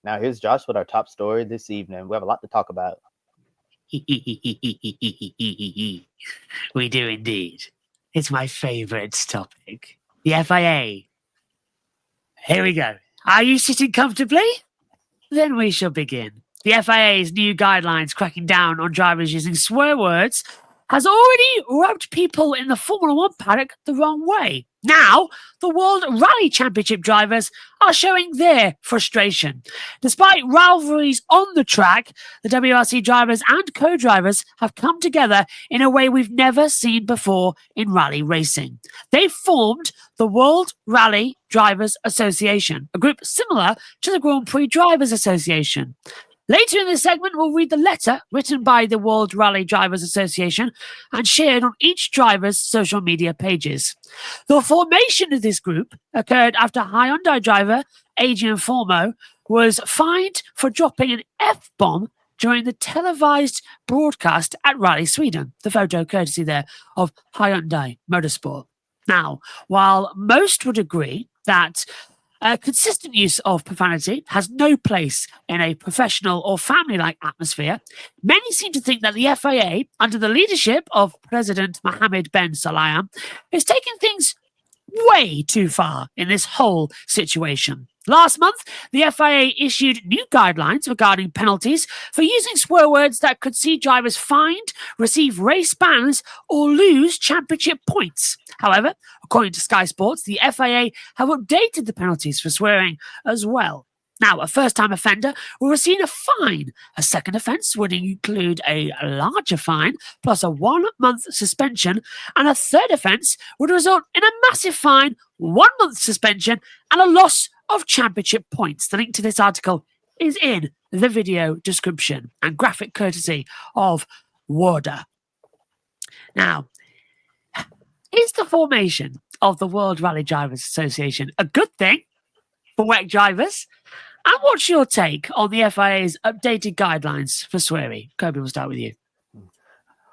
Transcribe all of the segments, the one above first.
Now, here's Josh with our top story this evening. We have a lot to talk about. We do indeed. It's my favorite topic. The FIA. Here we go. Are you sitting comfortably? Then we shall begin. The FIA's new guidelines cracking down on drivers using swear words has already rubbed people in the Formula One paddock the wrong way. Now, the World Rally Championship drivers are showing their frustration. Despite rivalries on the track, the WRC drivers and co drivers have come together in a way we've never seen before in rally racing. They formed the World Rally Drivers Association, a group similar to the Grand Prix Drivers Association. Later in this segment, we'll read the letter written by the World Rally Drivers Association and shared on each driver's social media pages. The formation of this group occurred after Hyundai driver Adrian Formo was fined for dropping an F-bomb during the televised broadcast at Rally Sweden. The photo courtesy there of Hyundai Motorsport. Now, while most would agree that consistent use of profanity has no place in a professional or family like atmosphere, many seem to think that the FIA, under the leadership of President Mohammed bin Sulayem, is taking things way too far in this whole situation. Last month, the FIA issued new guidelines regarding penalties for using swear words that could see drivers fined, receive race bans, or lose championship points. However, according to Sky Sports, the FIA have updated the penalties for swearing as well. Now, a first-time offender will receive a fine. A second offence would include a larger fine plus a 1-month suspension, and a third offence would result in a massive fine, 1-month suspension, and a loss of championship points. The link to this article is in the video description and graphic courtesy of WoRDA. Now, is the formation of the World Rally Drivers Association a good thing for WEC drivers? And what's your take on the FIA's updated guidelines for swearing? Kobe, we'll start with you.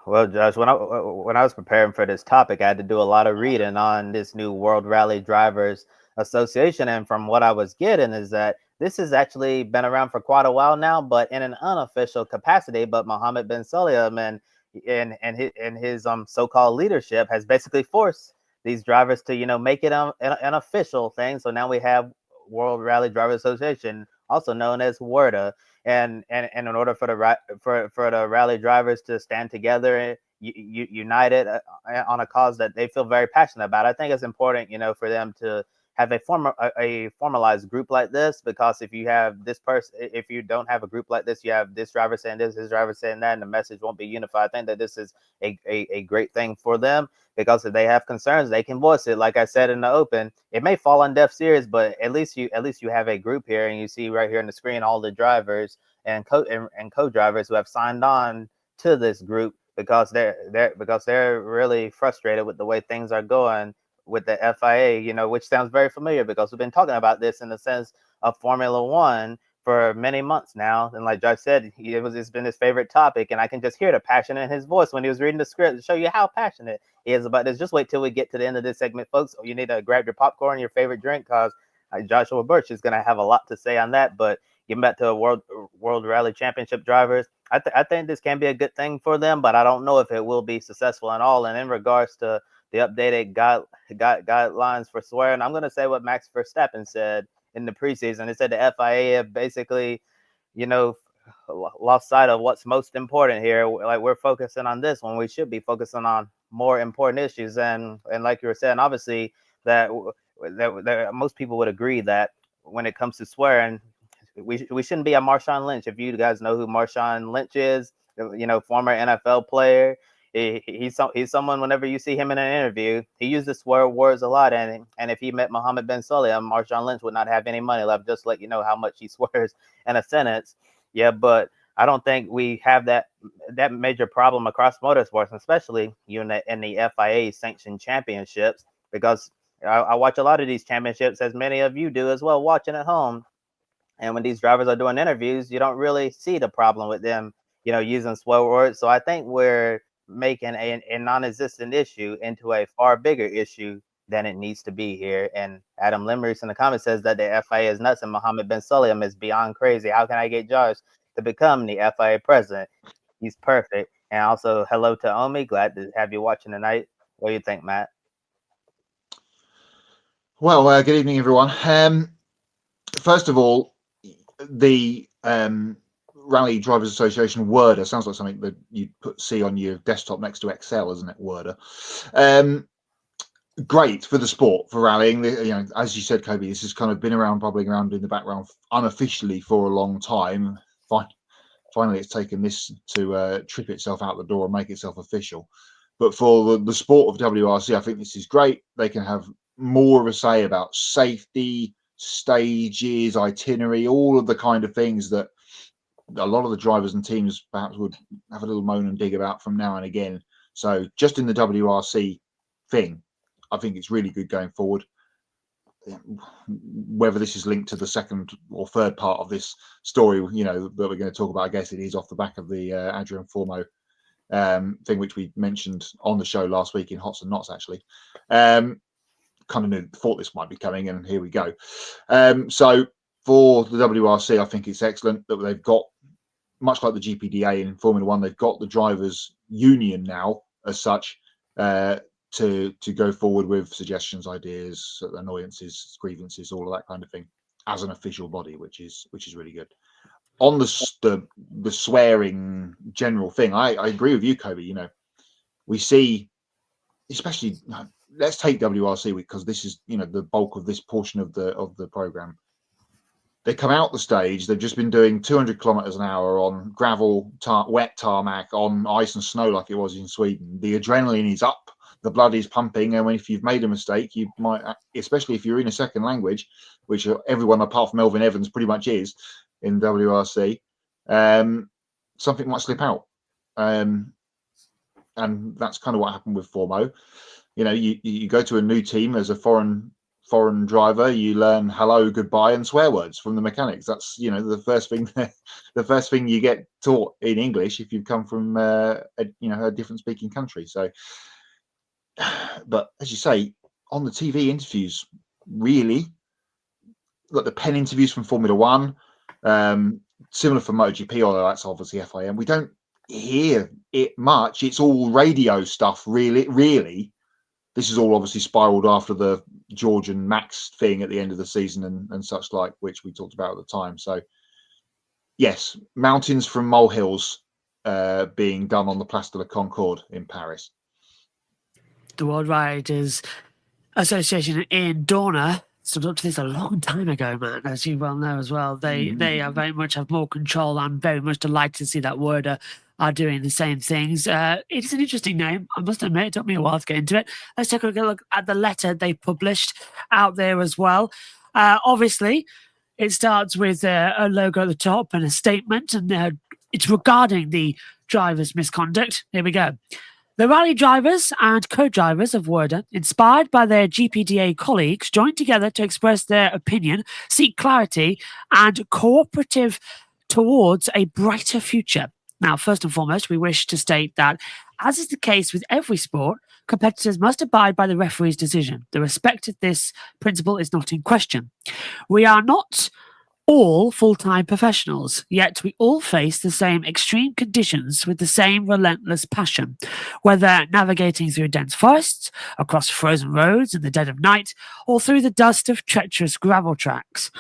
Well, Josh, when I was preparing for this topic, I had to do a lot of reading on this new World Rally Drivers Association, and from what I was getting is that this has actually been around for quite a while now, but in an unofficial capacity. But Mohammed bin Sulayem and his so-called leadership has basically forced these drivers to make it an official thing. So now we have World Rally Drivers Association, also known as WoRDA, and in order for the rally drivers to stand together and united on a cause that they feel very passionate about, I think it's important, for them to have a formalized group like this, because if you don't have a group like this, you have this driver saying this driver saying that, and the message won't be unified. I think that this is a great thing for them, because if they have concerns, they can voice it. Like I said in the open, it may fall on deaf ears, but at least you have a group here, and you see right here on the screen all the drivers and co-drivers who have signed on to this group, because they're really frustrated with the way things are going with the FIA, which sounds very familiar, because we've been talking about this in the sense of Formula One for many months now. And like Josh said, it's been his favorite topic, and I can just hear the passion in his voice when he was reading the script to show you how passionate he is about this. Just wait till we get to the end of this segment, folks. You need to grab your popcorn, your favorite drink, because Joshua Burch is going to have a lot to say on that. But getting back to World Rally Championship drivers, I think this can be a good thing for them, but I don't know if it will be successful at all. And in regards to the updated guidelines for swearing, I'm going to say what Max Verstappen said in the preseason. He said the FIA have basically, lost sight of what's most important here. Like, we're focusing on this when we should be focusing on more important issues. And like you were saying, obviously that most people would agree that when it comes to swearing, we shouldn't be a Marshawn Lynch. If you guys know who Marshawn Lynch is, former NFL player. He's someone, whenever you see him in an interview, he uses swear words a lot, and if he met Mohammed bin Sulayem, Marshawn Lynch would not have any money left. Just to let you know how much he swears in a sentence. Yeah, but I don't think we have that major problem across motorsports, especially in the FIA sanctioned championships, because I watch a lot of these championships, as many of you do as well, watching at home. And when these drivers are doing interviews, you don't really see the problem with them, using swear words. So I think we're making a non-existent issue into a far bigger issue then it needs to be here. And Adam Limerick in the comments says that the FIA is nuts and Mohammed bin Sulayem is beyond crazy. How can I get Josh to become the FIA president? He's perfect. And also, hello to Omi. Glad to have you watching tonight. What do you think, Matt? Well, good evening, everyone. First of all, the Rally Drivers Association WoRDA sounds like something that you see on your desktop next to Excel, isn't it? WoRDA. Great for the sport, for rallying. As you said, Kobe, this has kind of been around, bubbling around in the background unofficially for a long time. Finally, it's taken this to trip itself out the door and make itself official. But for the sport of WRC, I think this is great. They can have more of a say about safety, stages, itinerary, all of the kind of things that a lot of the drivers and teams perhaps would have a little moan and dig about from now and again. So just in the WRC thing, I think it's really good going forward. Whether this is linked to the second or third part of this story, that we're going to talk about, I guess it is off the back of the Adrian Formo thing, which we mentioned on the show last week in Hots and Knots, actually. Kind of thought this might be coming, and here we go. So for the WRC, I think it's excellent that they've got, much like the GPDA in Formula One, they've got the drivers' union now as such to go forward with suggestions, ideas, annoyances, grievances, all of that kind of thing as an official body, which is really good. On the swearing general thing, I agree with you, Kobe. We see, especially, let's take WRC because this is the bulk of this portion of the program. They come out the stage. They've just been doing 200 kilometers an hour on gravel, wet tarmac, on ice and snow like it was in Sweden. The adrenaline is up, the blood is pumping, and if you've made a mistake, you might, especially if you're in a second language, which everyone apart from Melvin Evans pretty much is in WRC, something might slip out, and that's kind of what happened with Formo. You go to a new team as a foreign driver, you learn hello, goodbye, and swear words from the mechanics. That's the first thing you get taught in English if you've come from a different speaking country. So, but as you say, on the TV interviews, really, like the pen interviews from Formula One, similar for MotoGP, although that's obviously FIA, we don't hear it much. It's all radio stuff, really. This is all obviously spiraled after the George and Max thing at the end of the season and such like, which we talked about at the time. So, yes, mountains from molehills being done on the Place de la Concorde in Paris. The World Riders Association in Dorna stood up to this a long time ago, man, as you well know as well. They are very much have more control. I'm very much delighted to see that WoRDA are doing the same things. It's an interesting name, I must admit. It took me a while to get into it. Let's take a look at the letter they published out there as well. Obviously, it starts with a logo at the top and a statement, and it's regarding the drivers' misconduct. Here we go. The rally drivers and co-drivers of WoRDA, inspired by their GPDA colleagues, joined together to express their opinion, seek clarity, and cooperative towards a brighter future. Now, first and foremost, we wish to state that, as is the case with every sport, competitors must abide by the referee's decision. The respect of this principle is not in question. We are not all full-time professionals, yet we all face the same extreme conditions with the same relentless passion, whether navigating through dense forests, across frozen roads in the dead of night, or through the dust of treacherous gravel tracks.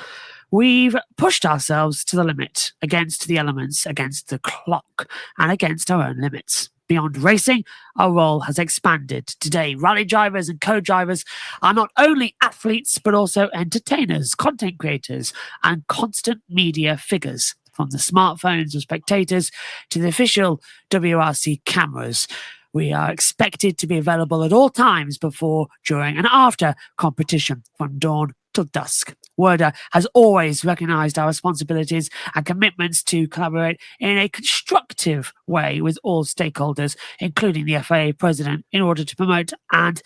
We've pushed ourselves to the limit, against the elements, against the clock, and against our own limits. Beyond racing, our role has expanded. Today, rally drivers and co-drivers are not only athletes, but also entertainers, content creators, and constant media figures, from the smartphones of spectators to the official WRC cameras. We are expected to be available at all times before, during, and after competition, from dawn till dusk. WoRDA has always recognised our responsibilities and commitments to collaborate in a constructive way with all stakeholders, including the FIA president, in order to promote and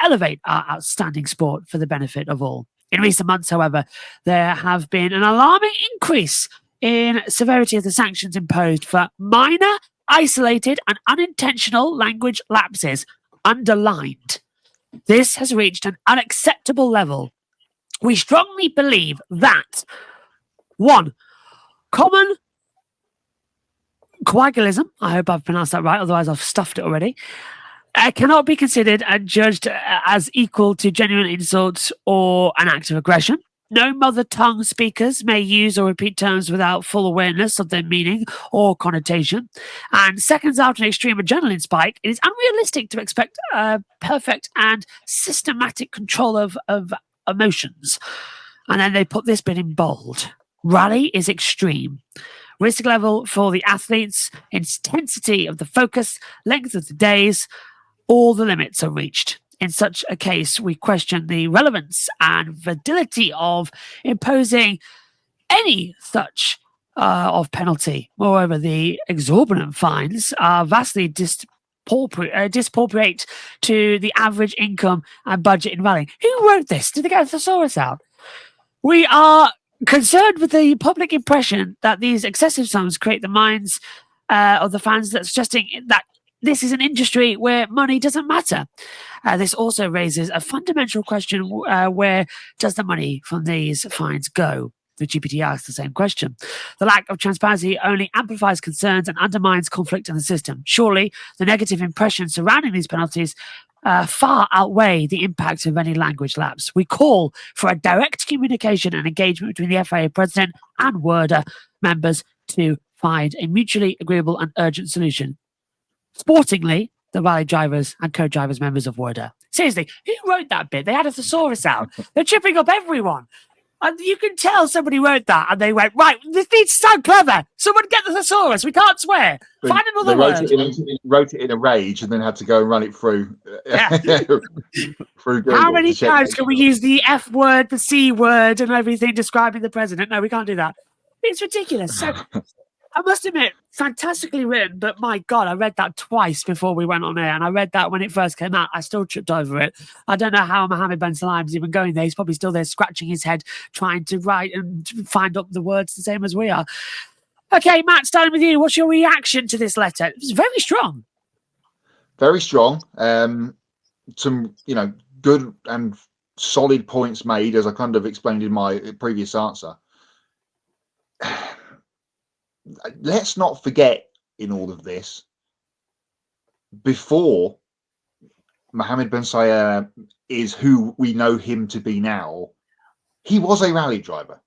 elevate our outstanding sport for the benefit of all. In recent months, however, there have been an alarming increase in severity of the sanctions imposed for minor, isolated, and unintentional language lapses, underlined. This has reached an unacceptable level. We strongly believe that 1. Common coagulism, I hope I've pronounced that right, otherwise I've stuffed it already, cannot be considered and judged as equal to genuine insults or an act of aggression. No mother tongue speakers may use or repeat terms without full awareness of their meaning or connotation. And seconds after an extreme adrenaline spike, it is unrealistic to expect perfect and systematic control of emotions. And then they put this bit in bold. Rally is extreme. Risk level for the athletes, intensity of the focus, length of the days, all the limits are reached. In such a case, we question the relevance and validity of imposing any such of penalty. Moreover, the exorbitant fines are vastly disproportionate to the average income and budget in rallying. Who wrote this? Did they get a thesaurus out? We are concerned with the public impression that these excessive sums create the minds of the fans that suggesting that this is an industry where money doesn't matter. This also raises a fundamental question, where does the money from these fines go? The GPT asks the same question. The lack of transparency only amplifies concerns and undermines conflict in the system. Surely, the negative impression surrounding these penalties far outweigh the impact of any language lapse. We call for a direct communication and engagement between the FIA president and WoRDA members to find a mutually agreeable and urgent solution. Sportingly, the rally drivers and co-drivers members of WoRDA. Seriously, who wrote that bit? They had a thesaurus out. They're tripping up everyone. And you can tell somebody wrote that and they went, right, this needs to sound clever. Someone get the thesaurus. We can't swear. Find another word. Wrote it in a rage and then had to go and run it through. Through Google. How many times can we use the F word, the C word, and everything describing the president? No, we can't do that. It's ridiculous. So, I must admit, fantastically written, but my God, I read that twice before we went on air, and I read that when it first came out. I still tripped over it. I don't know how Mohammed Ben Salim's even going there. He's probably still there scratching his head, trying to write and find up the words the same as we are. Okay, Matt, starting with you. What's your reaction to this letter? It was very strong. Very strong. Some, good and solid points made, as I kind of explained in my previous answer. Let's not forget in all of this, before Mohammed Ben Salim is who we know him to be now, he was a rally driver.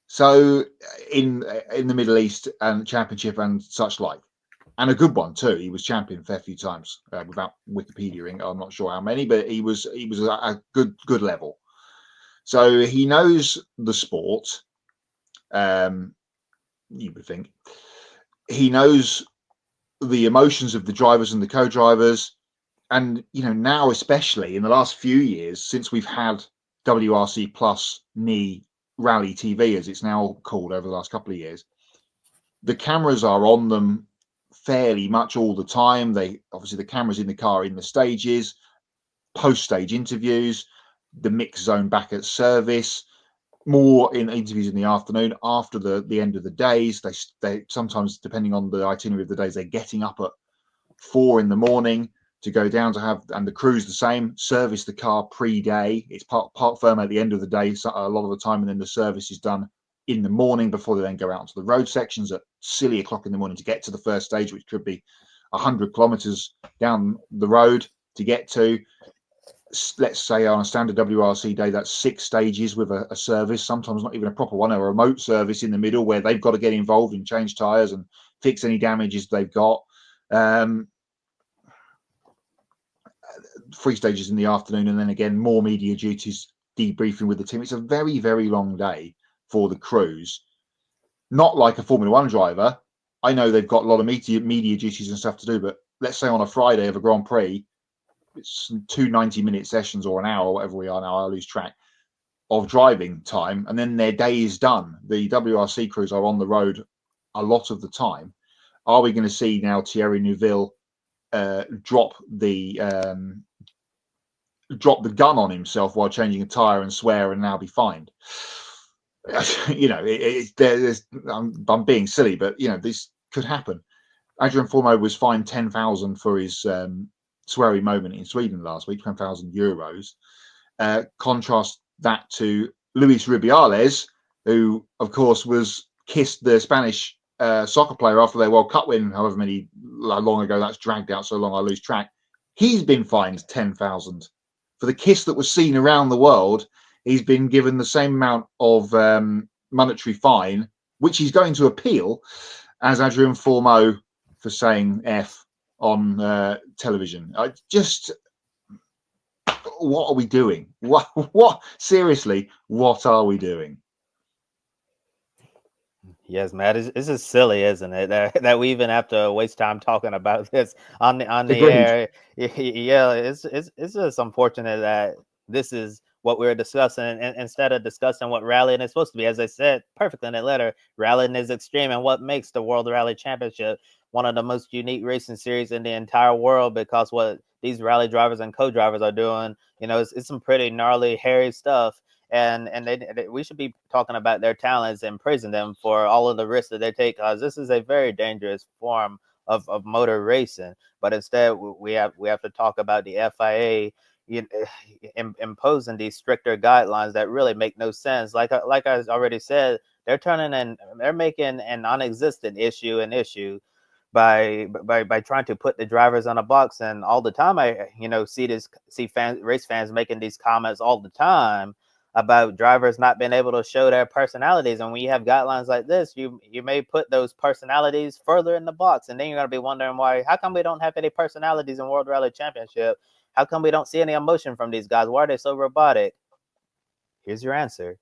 So in the Middle East and Championship and such like, and a good one too. He was champion a fair few times without Wikipedia-ing. I'm not sure how many, but he was a good level. So he knows the sport. You would think he knows the emotions of the drivers and the co-drivers, and now, especially in the last few years, since we've had WRC Plus NE Rally TV, as it's now called, over the last couple of years, the cameras are on them fairly much all the time. The cameras in the car in the stages, post-stage interviews, the mix zone back at service. More in interviews in the afternoon after the end of the days. They sometimes, depending on the itinerary of the days, they're getting up at 4 a.m. to go down to have, and the crew's the same, service the car pre-day. It's park firm at the end of the day, so a lot of the time, and then the service is done in the morning before they then go out to the road sections at silly o'clock in the morning to get to the first stage, which could be 100 kilometers down the road to get to. Let's say on a standard WRC day, that's 6 stages with a service, sometimes not even a proper one, a remote service in the middle where they've got to get involved and change tyres and fix any damages they've got. 3 stages in the afternoon, and then again more media duties, debriefing with the team. It's a very, very long day for the crews. Not like a Formula One driver. I know they've got a lot of media duties and stuff to do, but let's say on a Friday of a Grand Prix, it's 2 90-minute sessions or an hour, whatever we are now, I lose track, of driving time, and then their day is done. The WRC crews are on the road a lot of the time. Are we going to see now Thierry Neuville drop the gun on himself while changing a tyre and swear and now be fined? I'm being silly, but this could happen. Adrian Formeau was fined 10,000 for his sweary moment in Sweden last week, 10,000 euros. Contrast that to Luis Rubiales, who, of course, kissed the Spanish soccer player after their World Cup win, however long ago that's dragged out so long I lose track. He's been fined 10,000 for the kiss that was seen around the world. He's been given the same amount of monetary fine, which he's going to appeal, as Adrian Formeau for saying F on television. What are we doing? What seriously, what are we doing? Yes, Matt, it's just silly, isn't it? That we even have to waste time talking about this on the Agreed. air. Yeah, it's just unfortunate that this is what we're discussing, and instead of discussing what rallying is supposed to be. As I said perfectly in that letter, rallying is extreme, and what makes the World Rally Championship one of the most unique racing series in the entire world, because what these rally drivers and co-drivers are doing, it's some pretty gnarly, hairy stuff. And we should be talking about their talents and praising them for all of the risks that they take, because this is a very dangerous form of motor racing. But instead, we have to talk about the FIA imposing these stricter guidelines that really make no sense. Like I already said, they're making a non-existent issue an issue by trying to put the drivers on a box. And all the time I see race fans making these comments all the time about drivers not being able to show their personalities. And when you have guidelines like this, you may put those personalities further in the box, and then you're going to be wondering how come we don't have any personalities in World Rally Championship? How come we don't see any emotion from these guys? Why are they so robotic? Here's your answer.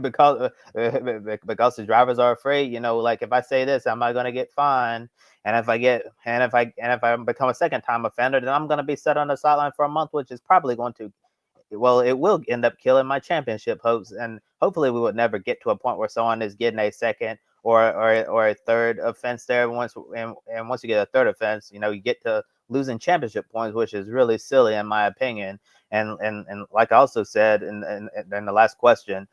Because the drivers are afraid. Like, if I say this, am I going to get fined? And if I become a second time offender, then I'm going to be set on the sideline for a month, which is probably going to, well, it will end up killing my championship hopes. And hopefully we would never get to a point where someone is getting a second or a third offense there. Once you get a third offense, you get to losing championship points, which is really silly in my opinion. And like I also said in the last question,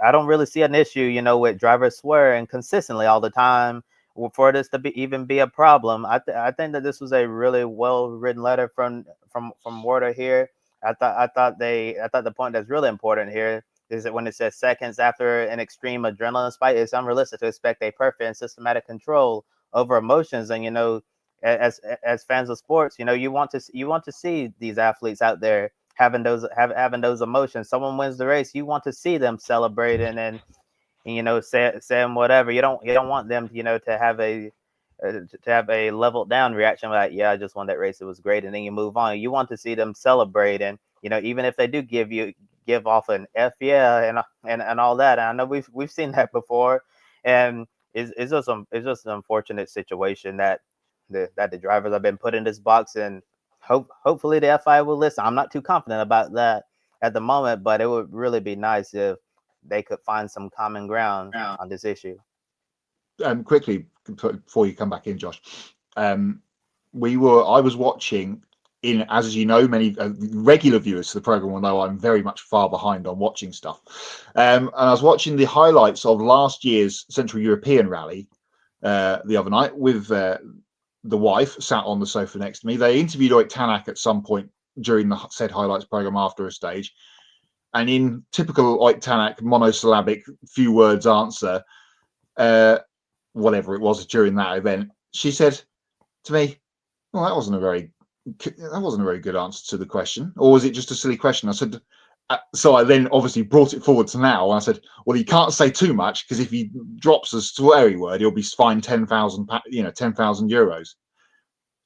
I don't really see an issue, with drivers swearing consistently all the time for this to even be a problem. I think that this was a really well written letter from WoRDA here. I thought the point that's really important here is that when it says seconds after an extreme adrenaline spike, it's unrealistic to expect a perfect and systematic control over emotions. And as fans of sports, you want to see these athletes out there having those emotions. Someone wins the race, you want to see them celebrating and saying whatever. You don't want them to have a leveled down reaction like, yeah, I just won that race, it was great, and then you move on. You want to see them celebrate, and even if they do give off an F yeah and all that. And I know we've seen that before, and it's just an unfortunate situation that the drivers have been put in this box. And hopefully the FIA will listen. I'm not too confident about that at the moment, but it would really be nice if they could find some common ground on this issue. Quickly before you come back in, Josh, I was watching as you know, many regular viewers to the program will know I'm very much far behind on watching stuff. And I was watching the highlights of last year's Central European Rally the other night with the wife sat on the sofa next to me. They interviewed Oyt Tanak at some point during the said highlights program after a stage. And in typical Oyt Tanak monosyllabic, few words answer, whatever it was during that event, she said to me, well, that wasn't a very good answer to the question. Or was it just a silly question? I said, so I then obviously brought it forward to now. And I said, well, he can't say too much, because if he drops a sweary word, he'll be fined 10,000 euros.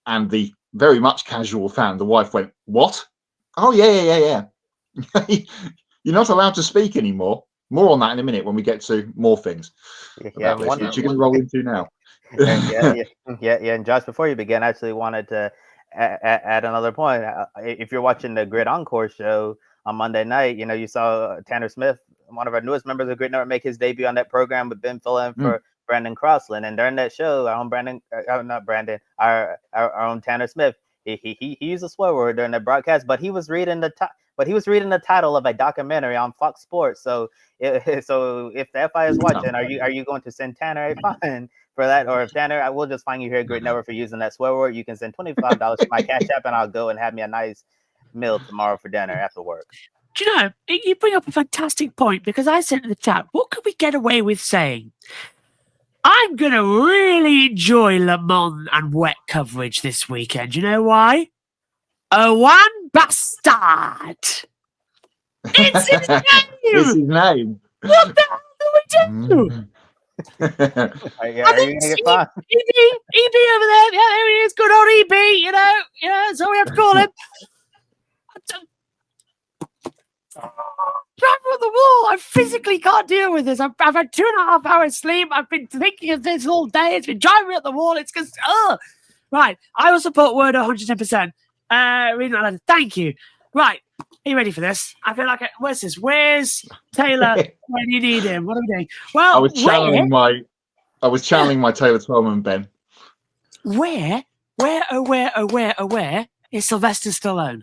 And the very much casual fan, the wife went, what? Oh, yeah. You're not allowed to speak anymore. More on that in a minute when we get to more things. Yeah, which you're going to roll into now. yeah. And Josh, before you begin, I actually wanted to add another point. If you're watching the Grid Encore show on Monday night, you saw Tanner Smith, one of our newest members of Grid Network, make his debut on that program, but been filling for Brandon Crossland. And during that show, our own Tanner Smith, he used a swear word during the broadcast, but he was reading the title of a documentary on Fox Sports. So if the FIA is watching, are you going to send Tanner a fine for that. Or if Danner, I will just find you here at Great Network for using that swear word. You can send $25 to my Cash App, and I'll go and have me a nice meal tomorrow for dinner after work. Do you know, you bring up a fantastic point, because I said in the chat, what could we get away with saying? I'm going to really enjoy Le Mans and wet coverage this weekend. You know why? A one bastard. It's his name. It's his name. What the hell do we do? Are you going to get fun? EB over there. Yeah, there he is. Good old EB. You know, that's all we have to call him. Driver on the wall. I physically can't deal with this. I've had 2.5 hours sleep. I've been thinking of this all day. It's been driving me at the wall. It's just, right. I will support WoRDA 110%. Reading that letter. Thank you. Right. Are you ready for this? I feel like where's this? Where's Taylor when you need him? What are we doing? Well, I was channeling my Taylor Twellman, Ben. Where is Sylvester Stallone?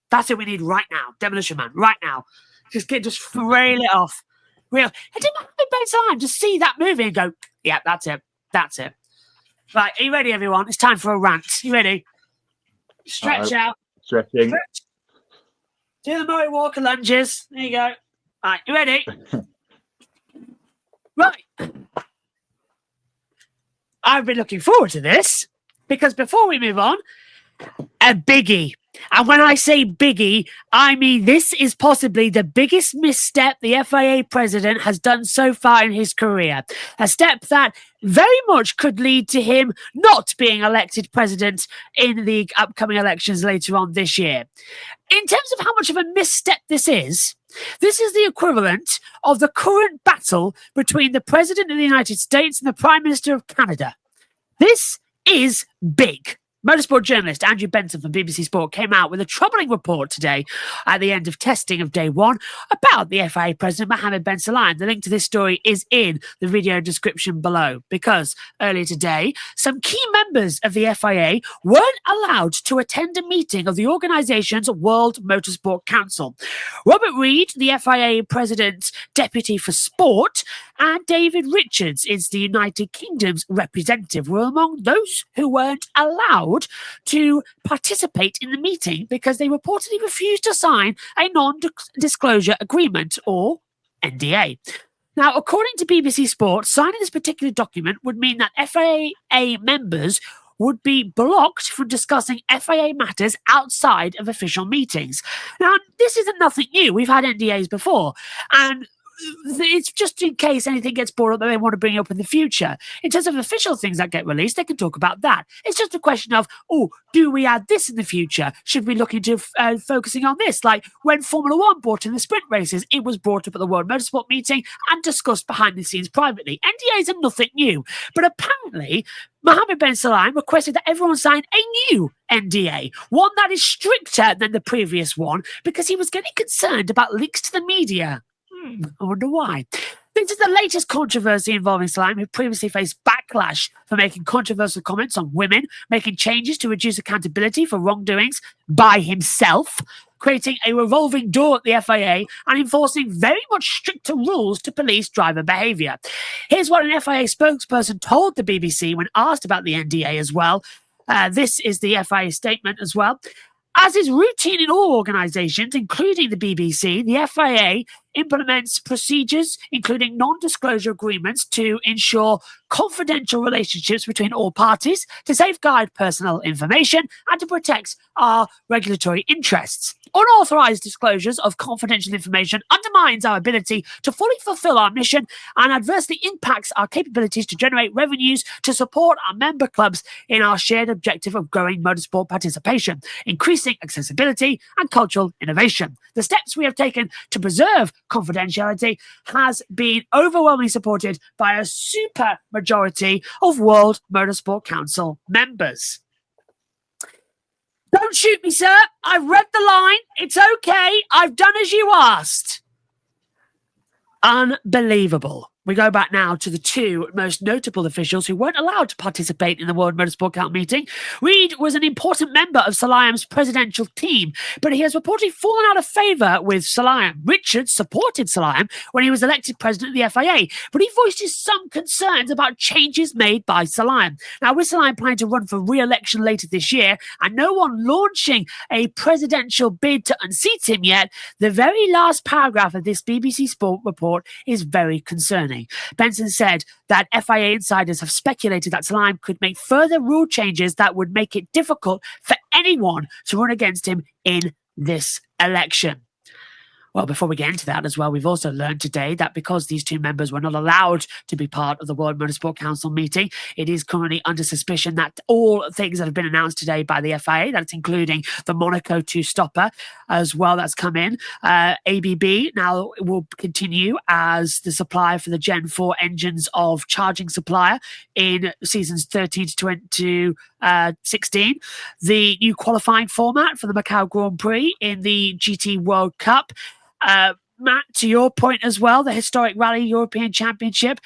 That's what we need right now. Demolition Man, right now. Just rail it off. Real. I didn't have a bad time. Just see that movie and go, yeah, that's it. That's it. Right, are you ready, everyone? It's time for a rant. You ready? Stretch out. Stretching. Stretch. Do the Murray Walker lunges. There you go. Right, you ready? Right. I've been looking forward to this because before we move on, a biggie. And when I say biggie, I mean this is possibly the biggest misstep the FIA president has done so far in his career. A step that very much could lead to him not being elected president in the upcoming elections later on this year. In terms of how much of a misstep this is the equivalent of the current battle between the President of the United States and the Prime Minister of Canada. This is big. Motorsport journalist Andrew Benson from BBC Sport came out with a troubling report today at the end of testing of day one about the FIA president, Mohammed Ben Sulayem. The link to this story is in the video description below, because earlier today, some key members of the FIA weren't allowed to attend a meeting of the organisation's World Motorsport Council. Robert Reid, the FIA president's deputy for sport, and David Richards is the United Kingdom's representative, were among those who weren't allowed to participate in the meeting because they reportedly refused to sign a non-disclosure agreement, or NDA. Now, according to BBC Sport, signing this particular document would mean that FIA members would be blocked from discussing FIA matters outside of official meetings. Now, this isn't nothing new. We've had NDAs before, and it's just in case anything gets brought up that they want to bring up in the future. In terms of official things that get released, they can talk about that. It's just a question of, do we add this in the future? Should we look into focusing on this? Like when Formula One brought in the sprint races, it was brought up at the World Motorsport meeting and discussed behind the scenes privately. NDAs are nothing new, but apparently Mohammed Ben Sulayem requested that everyone sign a new NDA, one that is stricter than the previous one, because he was getting concerned about leaks to the media. I wonder why. This is the latest controversy involving Sulayem, who previously faced backlash for making controversial comments on women, making changes to reduce accountability for wrongdoings by himself, creating a revolving door at the FIA, and enforcing very much stricter rules to police driver behaviour. Here's what an FIA spokesperson told the BBC when asked about the NDA as well. This is the FIA statement as well. As is routine in all organisations, including the BBC, the FIA implements procedures, including non-disclosure agreements, to ensure confidential relationships between all parties, to safeguard personal information, and to protect our regulatory interests. Unauthorised disclosures of confidential information undermines our ability to fully fulfil our mission and adversely impacts our capabilities to generate revenues to support our member clubs in our shared objective of growing motorsport participation, increasing accessibility, and cultural innovation. The steps we have taken to preserve confidentiality has been overwhelmingly supported by a super majority of World Motorsport Council members. Don't shoot me, sir. I've read the line. It's okay. I've done as you asked. Unbelievable. we go back now to the two most notable officials who weren't allowed to participate in the World Motorsport Council meeting. Reid was an important member of Salayam's presidential team, but he has reportedly fallen out of favour with Salayam. Richards supported Salayam when he was elected president of the FIA, but he voiced some concerns about changes made by Salayam. Now, with Salayam planning to run for re-election later this year, and no one launching a presidential bid to unseat him yet, the very last paragraph of this BBC Sport report is very concerning. Benson said that FIA insiders have speculated that Salayam could make further rule changes that would make it difficult for anyone to run against him in this election. Well, before we get into that as well, we've also learned today that because these two members were not allowed to be part of the World Motorsport Council meeting, it is currently under suspicion that all things that have been announced today by the FIA, that's including the Monaco 2 stopper as well that's come in. ABB now will continue as the supplier for the Gen 4 engines of charging supplier in seasons 13 to 16. The new qualifying format for the Macau Grand Prix in the GT World Cup. Matt, to your point as well, the historic Rally European Championship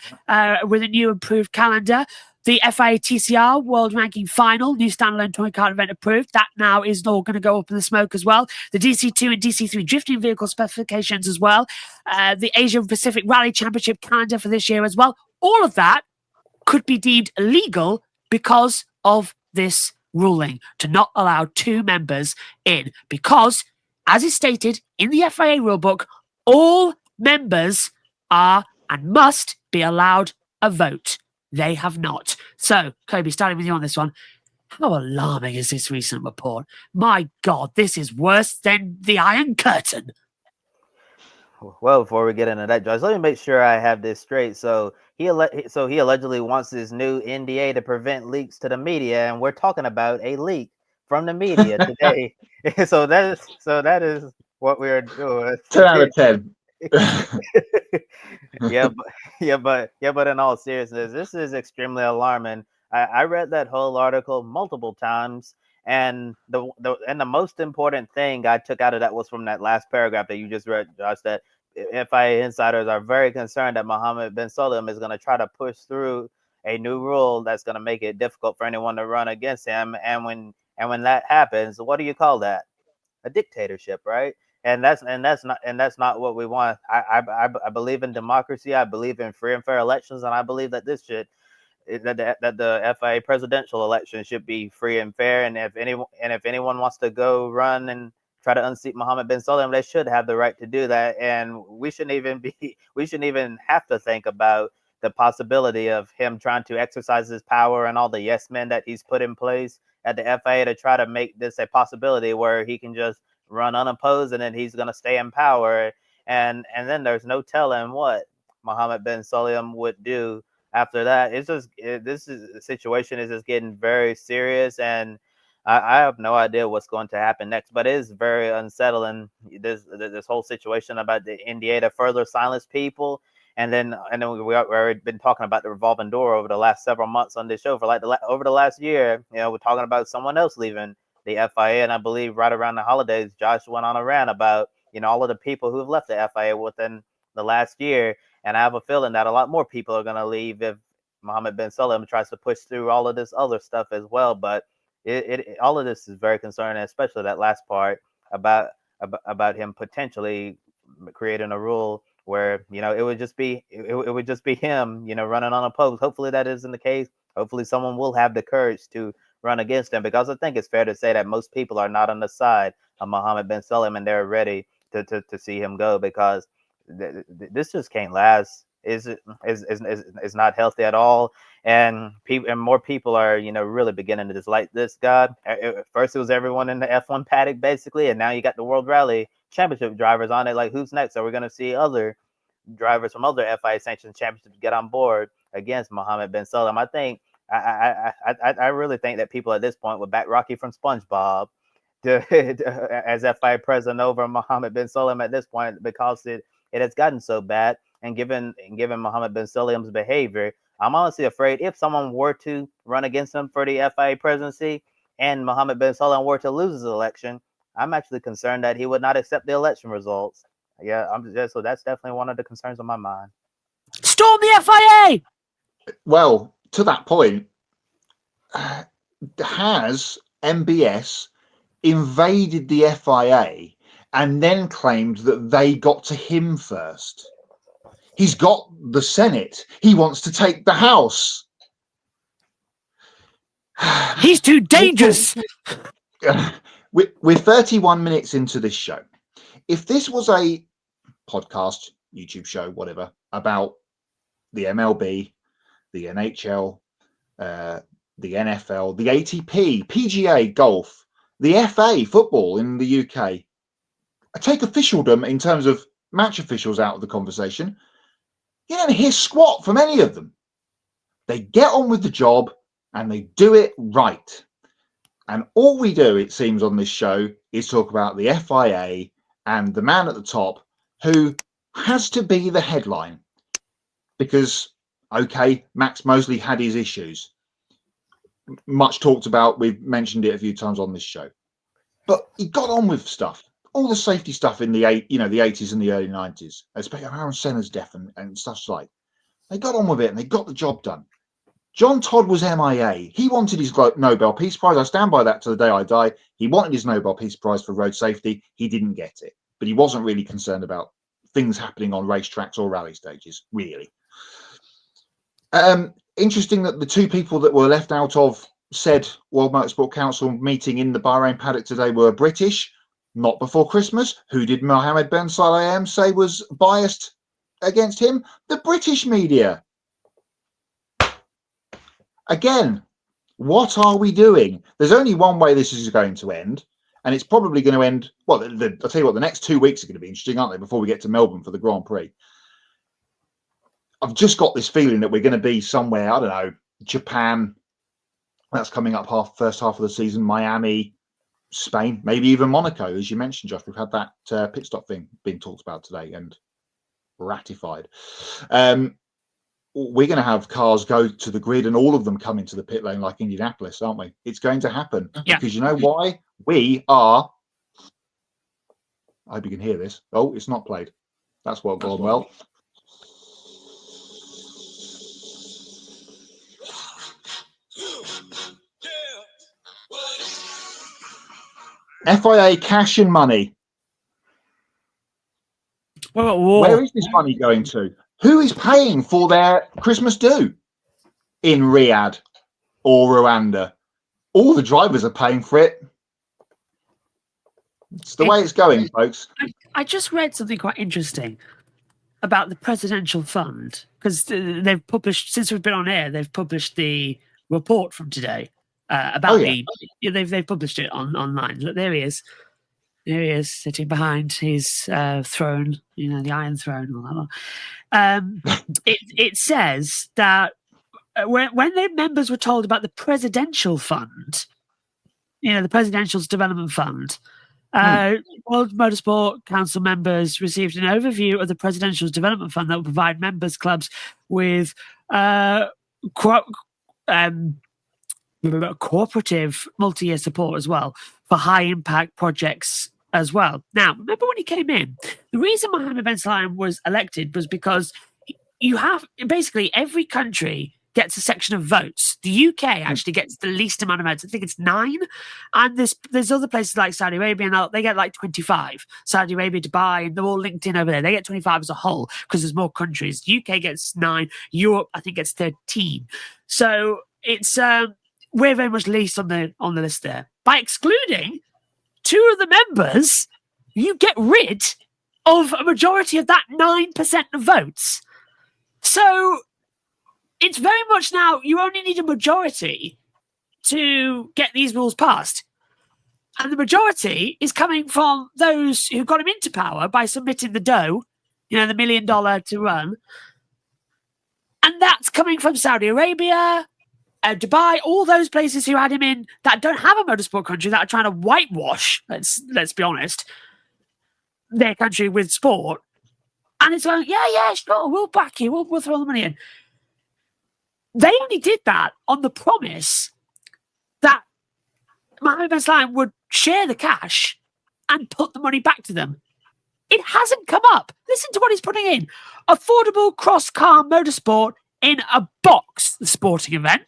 with a new improved calendar. The FIA TCR World Ranking Final, new standalone touring car event approved. That now is all going to go up in the smoke as well. The DC2 and DC3 drifting vehicle specifications as well. The Asia Pacific Rally Championship calendar for this year as well. All of that could be deemed illegal because of this ruling to not allow two members in, because as is stated in the FIA rulebook, all members are and must be allowed a vote. They have not. So, Kobe, starting with you on this one, how alarming is this recent report? My God, this is worse than the Iron Curtain. Well, before we get into that, Josh, let me make sure I have this straight. So he allegedly wants this new NDA to prevent leaks to the media, and we're talking about a leak from the media today. so that is what we're doing. 10 out of 10. but in all seriousness, this is extremely alarming. I read that whole article multiple times, and the most important thing I took out of that was from that last paragraph that you just read, Josh, that FIA insiders are very concerned that Mohammed bin Sulayem is going to try to push through a new rule that's going to make it difficult for anyone to run against him. And when that happens, what do you call that? A dictatorship, right? And that's not what we want. I believe in democracy. I believe in free and fair elections, and I believe that the FIA presidential election should be free and fair. And if anyone wants to go run and try to unseat Mohammed bin Sulayem, they should have the right to do that. And we shouldn't even have to think about the possibility of him trying to exercise his power and all the yes men that he's put in place at the FIA to try to make this a possibility where he can just run unopposed and then he's going to stay in power. And then there's no telling what Mohammed bin Sulayem would do after that. This situation is just getting very serious, and I have no idea what's going to happen next. But it is very unsettling, this whole situation about the NDA to further silence people. And then we've already been talking about the revolving door over the last several months on this show for over the last year. We're talking about someone else leaving the FIA, and I believe right around the holidays, Josh went on a rant about all of the people who've left the FIA within the last year. And I have a feeling that a lot more people are going to leave if Mohammed bin Sulayem tries to push through all of this other stuff as well. But all of this is very concerning, especially that last part about him potentially creating a rule where it would just be him running unopposed. Hopefully that isn't the case. Hopefully someone will have the courage to run against him, because I think it's fair to say that most people are not on the side of Mohammed bin Sulayem and they're ready to see him go, because this just can't last. Is not healthy at all, and more people are really beginning to dislike this guy. At first it was everyone in the F1 paddock basically, and now you got the World Rally Championship drivers on it. Like, who's next? Are we going to see other drivers from other FIA sanctioned championships get on board against Mohammed bin Sulayem? I think I really think that people at this point would back Rocky from SpongeBob as FIA president over Mohammed bin Sulayem at this point, because it has gotten so bad. And given Mohammed bin Sulayem's behavior, I'm honestly afraid if someone were to run against him for the FIA presidency and Mohammed bin Sulayem were to lose his election, I'm actually concerned that he would not accept the election results. So that's definitely one of the concerns on my mind. Storm the FIA! Well, to that point, has MBS invaded the FIA and then claimed that they got to him first? He's got the Senate. He wants to take the House. He's too dangerous. We're 31 minutes into this show. If this was a podcast, YouTube show, whatever, about the MLB, the NHL, the NFL, the ATP, PGA, golf, the FA, football in the UK, I take officialdom in terms of match officials out of the conversation. You don't hear squat from any of them. They get on with the job and they do it right. And all we do, it seems, on this show is talk about the FIA and the man at the top who has to be the headline. Because, okay, Max Mosley had his issues. Much talked about, we've mentioned it a few times on this show. But he got on with stuff. All the safety stuff in the 80s and the early 90s, especially Aaron Senna's death and such like. They got on with it and they got the job done. John Todd was MIA. He wanted his Nobel Peace Prize. I stand by that to the day I die. He wanted his Nobel Peace Prize for road safety. He didn't get it. But he wasn't really concerned about things happening on racetracks or rally stages, really. Interesting that the two people that were left out of said World Motorsport Council meeting in the Bahrain paddock today were British, not before Christmas. Who did Mohammed Ben Sulayem say was biased against him? The British media. Again, what are we doing? There's only one way this is going to end, and it's probably going to end. Well, I'll tell you what, the next 2 weeks are going to be interesting, aren't they, before we get to Melbourne for the Grand Prix? I've just got this feeling that we're going to be somewhere, I don't know, Japan. That's coming up first half of the season. Miami, Spain, maybe even Monaco, as you mentioned, Josh. We've had that pit stop thing being talked about today and ratified. We're going to have cars go to the grid and all of them come into the pit lane like Indianapolis, aren't we? It's going to happen. Yeah. Because you know why? We are... I hope you can hear this. Oh, it's not played. That's what gone well. FIA cash and money. What about war? Where is this money going to? Who is paying for their Christmas do in Riyadh or Rwanda? All the drivers are paying for it. It's the way it's going, folks. I just read something quite interesting about the presidential fund, because they've published, since we've been on air, they've published the report from today about they've published it online. Look, there he is. There he is, sitting behind his throne, the Iron Throne and all that. It says that when the members were told about the presidential fund, the Presidential Development Fund, World Motorsport Council members received an overview of the Presidential Development Fund that will provide members clubs with cooperative multi-year support as well for high-impact projects as well. Now, remember when he came in, the reason Mohammed Ben Sulayem was elected was because you have basically every country gets a section of votes. The UK actually gets the least amount of votes. I think it's 9. And there's other places like Saudi Arabia, and they get like 25. Saudi Arabia, Dubai, and they're all linked in over there. They get 25 as a whole because there's more countries. The UK gets 9. Europe, I think, gets 13. So it's we're very much least on the list there. By excluding 2 of the members, you get rid of a majority of that 9% of votes. So it's very much now, you only need a majority to get these rules passed. And the majority is coming from those who got him into power by submitting the dough, the $1 million to run. And that's coming from Saudi Arabia, Dubai, all those places who had him in that don't have a motorsport country, that are trying to whitewash, let's be honest, their country with sport. And it's like, yeah, sure, we'll back you, we'll throw the money in. They only did that on the promise that Mohammed Ben Sulayem would share the cash and put the money back to them. It hasn't come up. Listen to what he's putting in. Affordable cross-car motorsport in a box, the sporting event.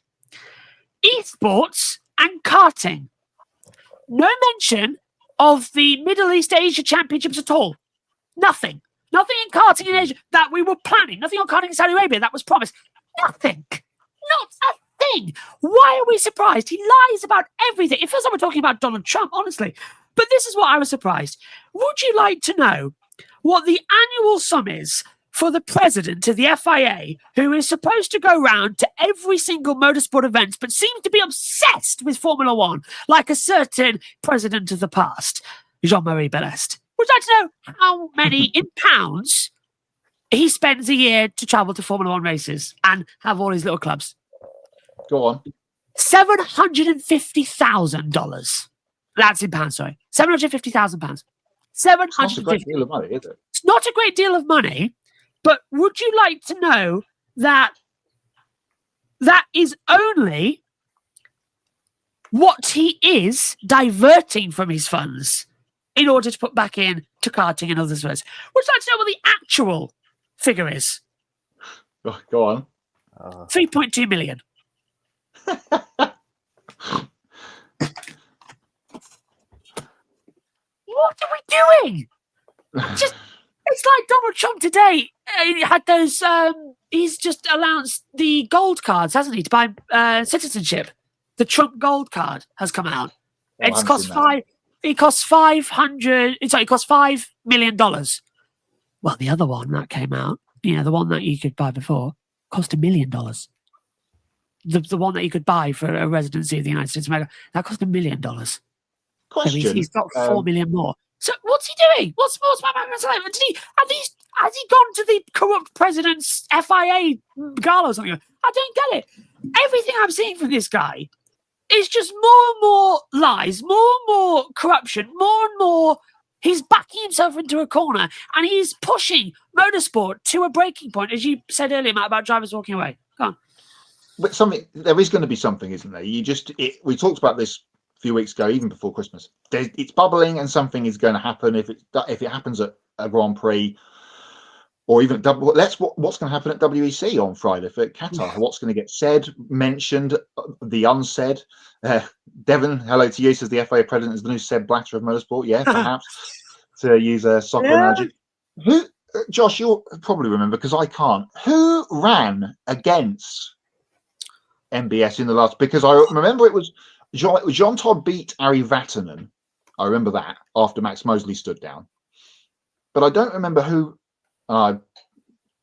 Esports and karting. No mention of the Middle East Asia Championships at all. Nothing. Nothing in karting in Asia that we were planning. Nothing on karting in Saudi Arabia that was promised. Nothing. Not a thing. Why are we surprised? He lies about everything. It feels like we're talking about Donald Trump, honestly. But this is what I was surprised. Would you like to know what the annual sum is for the president of the FIA, who is supposed to go round to every single motorsport event, but seems to be obsessed with Formula One, like a certain president of the past, Jean-Marie Bellest? Would you like to know how many in pounds he spends a year to travel to Formula One races and have all his little clubs? Go on. $750,000. That's in pounds, sorry. £750,000. It's not a great deal of money, is it? It's not a great deal of money, but would you like to know that that is only what he is diverting from his funds in order to put back in to karting and other sports? Would you like to know what the actual figure is? Go on. 3.2 million. What are we doing? It's like Donald Trump today. He had those. He's just announced the gold cards, hasn't he, to buy citizenship? The Trump gold card has come out. Oh, It costs $5 million. Well, the other one that came out, the one that you could buy before, cost $1 million. The one that you could buy for a residency of the United States of America, that cost $1 million. Question. So he's got 4 million more. So what's he doing? What's my man's life? Has he gone to the corrupt president's FIA gala or something? I don't get it. Everything I'm seeing from this guy is just more and more lies, more and more corruption, more and more. He's backing himself into a corner and he's pushing motorsport to a breaking point, as you said earlier, Matt, about drivers walking away. Go on. But there is going to be something, isn't there? We talked about this a few weeks ago, even before Christmas. It's bubbling, and something is going to happen. If it happens at a Grand Prix, or even what's going to happen at WEC on Friday for Qatar? What's going to get said, mentioned, the unsaid? Devon, hello to you, says the FIA president is the new Seb Blatter of motorsport. Yeah, perhaps to use a soccer analogy. Who, Josh, you'll probably remember because I can't. Who ran against MBS in the last? Because I remember it was Jean Todt beat Ari Vatanen. I remember that after Max Mosley stood down, but I don't remember who. I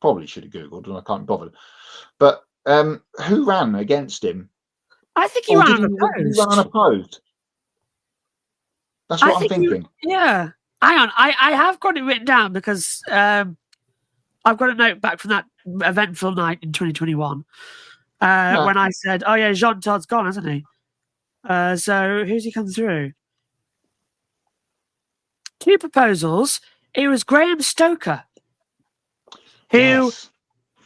probably should have googled, and I can't be bothered. But who ran against him? I think he ran unopposed. That's what I'm thinking. Yeah. Hang on. I have got it written down because I've got a note back from that eventful night in 2021 when I said, oh, yeah, Jean Todt's gone, hasn't he? So who's he come through? 2 proposals. It was Graham Stoker, who... Yes.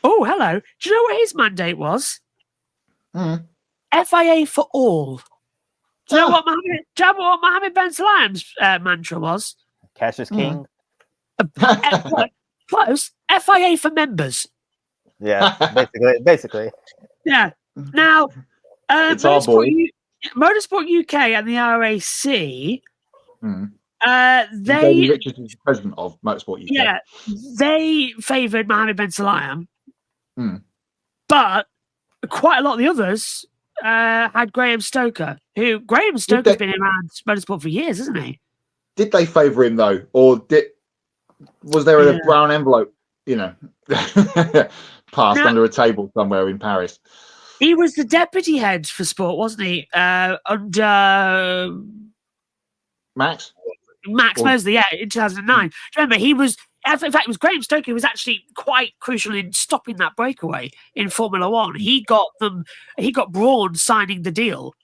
Oh, hello. Do you know what his mandate was? FIA for all. Do you know what Mohammed Ben Salam's mantra was? Cash is king. Close. FIA for members. Yeah, basically. Yeah. Now, It's our boy. Motorsport UK and the RAC, David Richards is the president of Motorsport UK. Yeah, they favoured Mohammed Ben Salam, but quite a lot of the others had Graham Stoker, who Graham Stoker's been around motorsport for years, isn't he? Did they favour him though, or was there a brown envelope, passed under a table somewhere in Paris? He was the deputy head for sport, wasn't he? Under Max Mosley, in 2009. Do you remember? He was, in fact, it was Graham Stoker who was actually quite crucial in stopping that breakaway in Formula One. He got Braun signing the deal,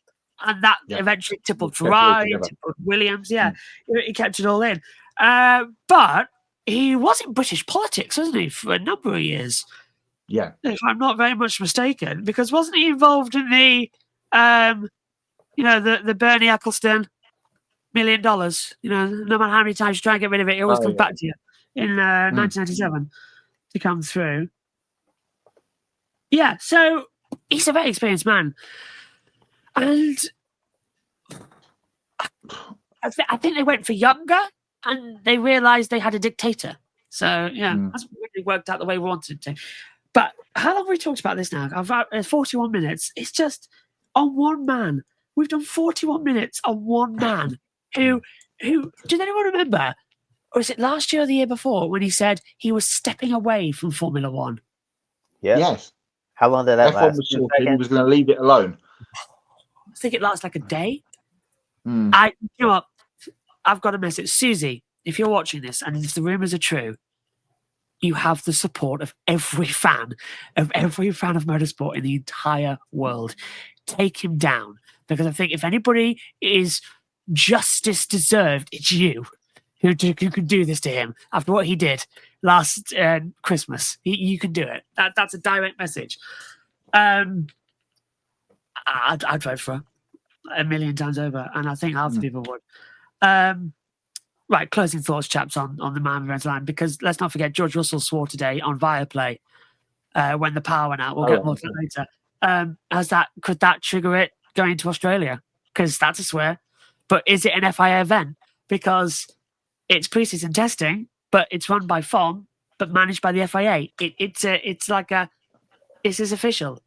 and that eventually tippled Ferrari, tippled Williams. He kept it all in. But he was in British politics, wasn't he, for a number of years? Yeah, if I'm not very much mistaken, because wasn't he involved in the, the Bernie Ecclestone $1 million? No matter how many times you try and get rid of it, it always comes back to you. in 1997 to come through. Yeah, so he's a very experienced man. And I think they went for younger and they realised they had a dictator. So, that's really worked out the way we wanted to. But how long have we talked about this now? 41 minutes. It's just on one man. We've done 41 minutes on one man who did anyone remember? Or was it last year or the year before when he said he was stepping away from Formula One? Yeah. Yes. How long did that F1 last? was sorted, he was going to leave it alone. I think it lasts like a day. Mm. You know what? I've got a message. Susie, if you're watching this and if the rumours are true, you have the support of every fan of motorsport in the entire world. Take him down. Because I think if anybody is justice deserved, it's you who can do this to him after what he did last Christmas. You can do it. That's a direct message. I'd vote for her 1,000,000 times over, and I think half the people would. Right, closing thoughts, chaps, on the Miami Red Line, because let's not forget George Russell swore today on Viaplay when the power went out. We'll get more to that later. Could that trigger it going to Australia? Because that's a swear. But is it an FIA event? Because it's pre-season testing, but it's run by FOM, but managed by the FIA. This is official.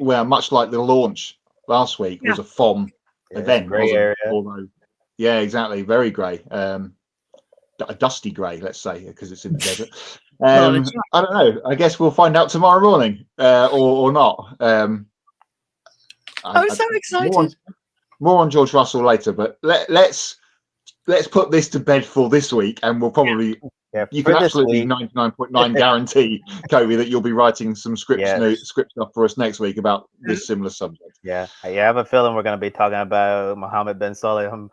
Well, much like the launch last week was a FOM event, gray area. Although, yeah, exactly, very grey, a dusty grey, let's say, because it's in the desert. I don't know. I guess we'll find out tomorrow morning, or not. I'm so excited. More on George Russell later, but let's put this to bed for this week, and we'll probably. Yeah, you can absolutely 99.9 guarantee, Kobe, that you'll be writing some script stuff for us next week about this similar subject. Yeah, I have a feeling we're going to be talking about Mohammed bin Saleh on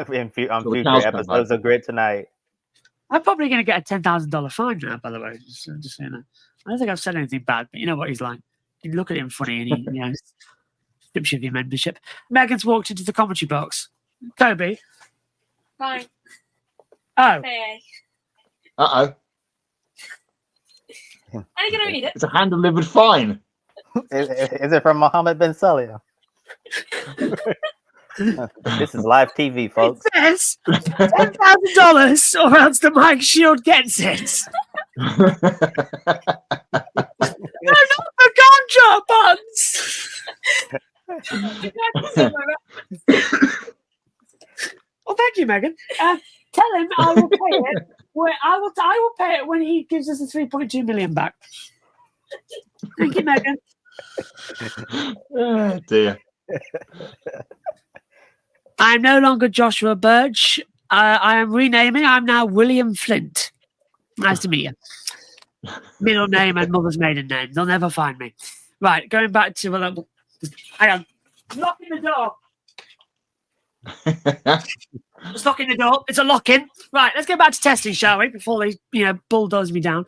future episodes of Grid Tonight. I'm probably going to get a $10,000 fine now, by the way. Just so you know. I don't think I've said anything bad, but you know what he's like. You look at him funny and he strips you of your membership. Megan's walked into the commentary box. Kobe. Fine. Oh. Hey. Uh-oh. Are you going to read it? It's a hand-delivered fine. Is it from Mohammed bin Saleh? This is live TV, folks. It says $10,000 or else the Mike Shield gets it. They're not the ganja buns. Well, thank you, Megan. Tell him I will pay it. I will pay it when he gives us the 3.2 million back. Thank you, Megan. Oh, dear. I'm no longer Joshua Burch. I am renaming. I'm now William Flint. Nice to meet you. Middle name and mother's maiden name. They'll never find me. Right, going back to... hang on. Locking the door. Just locking the door. It's a lock-in. Right, let's get back to testing, shall we? Before they, bulldoze me down.